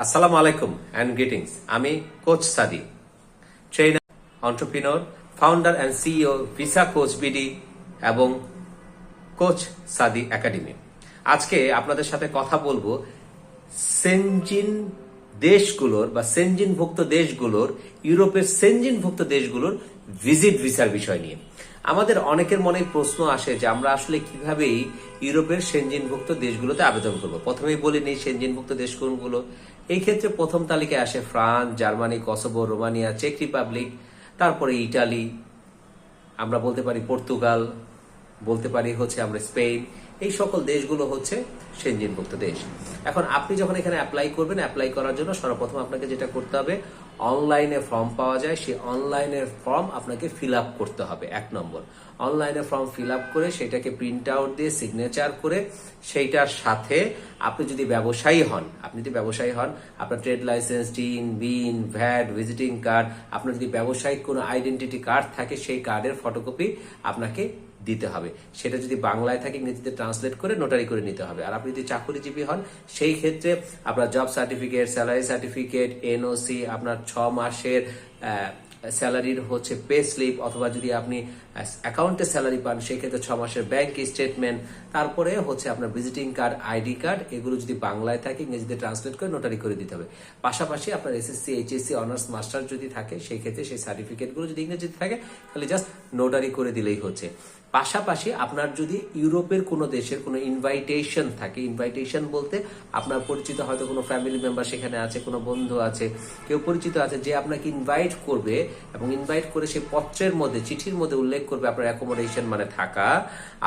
আসসালামু আলাইকুম and greetings. আমি coach Sadi, trainer, entrepreneur, founder and CEO visa coach BD এবং কোচ সাদি একাডেমি। আজকে আপনাদের সাথে কথা বলবো সেনজিন দেশগুলোর বা সেনজিনভুক্ত দেশগুলোর, ইউরোপের সেনজিনভুক্ত দেশগুলোর ভিজিট ভিসার বিষয় নিয়ে। আমাদের অনেকের মনে প্রশ্ন আসে যে আমরা আসলে কিভাবে ইউরোপের সেনজিনভুক্ত দেশগুলোতে আবেদন করব। প্রথমেই বলি নেই সেনজিনভুক্ত দেশ কোনগুলো। এই ক্ষেত্রে প্রথম তালিকায় আসে ফ্রান্স, জার্মানি, কসোভো, রোমানিয়া, চেক রিপাবলিক, তারপরে ইটালি, আমরা বলতে পারি পর্তুগাল, বলতে পারি আমরা স্পেন। এই সকল দেশগুলো হচ্ছে সেনজিনভুক্ত দেশ। এখন আপনি যখন এখানে অ্যাপ্লাই করবেন, অ্যাপ্লাই করার জন্য সর্বপ্রথম আপনাকে যেটা করতে হবে, অনলাইনে ফর্ম পাওয়া যায়, সেই অনলাইনের ফর্ম আপনাকে ফিল আপ করতে হবে। 1 নম্বর, অনলাইনে ফর্ম ফিল আপ করে সেটাকে প্রিন্ট আউট দিয়ে সিগনেচার করে সেইটার সাথে আপনি যদি ব্যবসায়ী হন, আপনার ট্রেড লাইসেন্স, টিন, বিন, ভ্যাট, ভিজিটিং কার্ড, আপনার যদি ব্যবসায়িক কোনো আইডেন্টিটি কার্ড থাকে সেই কার্ডের ফটোকপি আপনাকে দিতে হবে। সেটা যদি বাংলায় থাকে ইংরেজিতে ট্রান্সলেট করে নোটারি করে নিতে হবে। আর আপনি যদি চাকরিজীবী হন সেই ক্ষেত্রে আপনার job certificate, salary certificate, NOC, আপনার 6 মাসের স্যালারির পে স্লিপ, অথবা যদি আপনি অ্যাকাউন্টে স্যালারি পান সেই ক্ষেত্রে 6 মাসের ব্যাংক স্টেটমেন্ট, তারপরে আপনার ভিজিটিং কার্ড, আইডি কার্ড, এগুলো যদি বাংলায় থাকে ইংরেজিতে ট্রান্সলেট করে নোটারি করে দিতে হবে। পাশাপাশি আপনার এসএসসি, এইচএসসি, অনার্স, মাস্টার যদি থাকে সেই ক্ষেত্রে সেই সার্টিফিকেটগুলো যদি ইংরেজিতে থাকে তাহলে জাস্ট নোটারি করে দিলেই হচ্ছে। পাশাপাশি আপনার যদি ইউরোপের কোনো দেশের কোনো ইনভাইটেশন থাকে, ইনভাইটেশন বলতে আপনার পরিচিত হয়তো কোনো ফ্যামিলি মেম্বার সেখানে আছে, কোনো বন্ধু আছে, কেউ পরিচিত আছে যে আপনাকে ইনভাইট করবে, এবং ইনভাইট করে সেই পত্রের মধ্যে, চিঠির মধ্যে উল্লেখ করবে আপনার অ্যাকোমোডেশন মানে থাকা,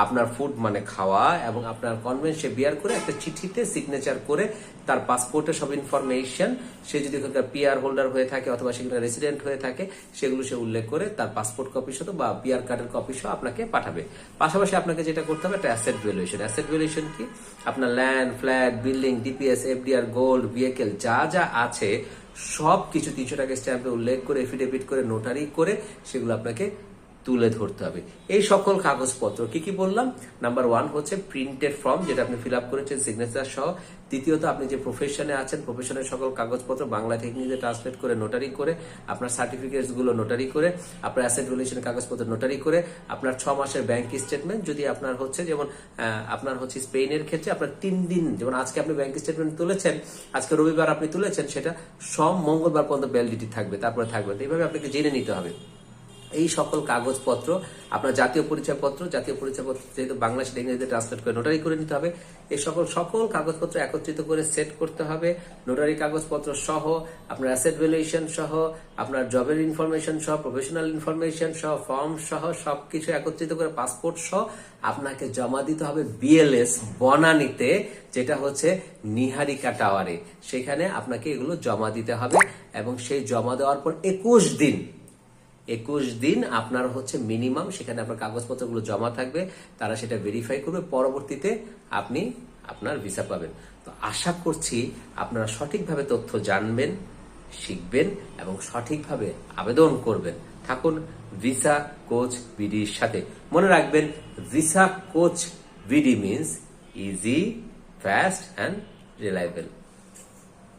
আপনার ফুড মানে খাওয়া, এবং আপনার কনভেন্সে বিয়ার করে একটা চিঠিতে সিগনেচার করে তার পাসপোর্টের সব ইনফরমেশন, সে যদি ওখানকার পিআর হোল্ডার হয়ে থাকে অথবা সেখানে রেসিডেন্ট হয়ে থাকে সেগুলো সে উল্লেখ করে তার পাসপোর্ট কপি সহ বা পিআর কার্ডের কপি সহ আপনাকে পাঠাবে। পাশাপাশি আপনাকে যেটা করতে হবে একটা অ্যাসেট ভ্যালুয়েশন। অ্যাসেট ভ্যালুয়েশন কি? আপনার land, flat, building, DPS, FDR, gold, vehicle যা যা আছে সব কিছু 300 টাকা স্ট্যাম্পে উল্লেখ করে, এফিডেভিট করে, নোটারি করে সেগুলো আপনাকে তুলে ধরতে হবে। এই সকল কাগজপত্র কি কি বললাম? নাম্বার 1 হচ্ছে প্রিন্টেড ফর্ম, যেটা আপনি ফিল আপ করেছেন সিগনেচার সহ। দ্বিতীয়ত, আপনি যে প্রফেশনে আছেন প্রফেশনের সকল কাগজপত্র বাংলা থেকে ইংরেজিতে ট্রান্সলেট করে নোটারি করে, আপনার সার্টিফিকেটস গুলো নোটারি করে, আপনার অ্যাসেট ভ্যালুয়েশনের কাগজপত্র নোটারি করে, আপনার 6 মাসের ব্যাংক স্টেটমেন্ট, যদি আপনার যেমন আপনার স্পেনের ক্ষেত্রে আপনার 3 দিন, যেমন আজকে আপনি ব্যাংক স্টেটমেন্ট তুলেছেন, আজকে রবিবার আপনি তুলেছেন, সেটা সোম মঙ্গলবার পর্যন্ত ভ্যালিডিটি থাকবে, তারপরে থাকবে। এইভাবে আপনাকে জেনে নিতে হবে। এই সকল কাগজপত্র, আপনার জাতীয় পরিচয়পত্র যেহেতু বাংলা সেটা ইংরেজিতে ট্রান্সলেট করে নোটারি করে নিতে হবে। এই সকল কাগজপত্র একত্রিত করে সেট করতে হবে। নোটারি কাগজপত্র সহ, আপনার অ্যাসেট ভ্যালুয়েশন সহ, আপনার জবের ইনফরমেশন সহ, প্রফেশনাল ইনফরমেশন সহ, ফর্ম সহ সবকিছু একত্রিত করে পাসপোর্ট সহ আপনাকে জমা দিতে হবে বিএলএস বনানীতে, যেটা নিহারিকা টাওয়ারে। সেখানে আপনাকে এগুলো জমা দিতে হবে, এবং সেই জমা দেওয়ার পর 21 দিন আপনার মিনিমাম সেখানে আপনার কাগজপত্রগুলো জমা থাকবে, তারা সেটা ভেরিফাই করবে, পরবর্তীতে আপনি আপনার ভিসা পাবেন। তো আশা করছি আপনারা সঠিকভাবে তথ্য জানবেন, শিখবেন এবং সঠিকভাবে আবেদন করবেন। থাকুন ভিসা কোচ বিডির সাথে। মনে রাখবেন, visa coach BD means easy, fast and reliable.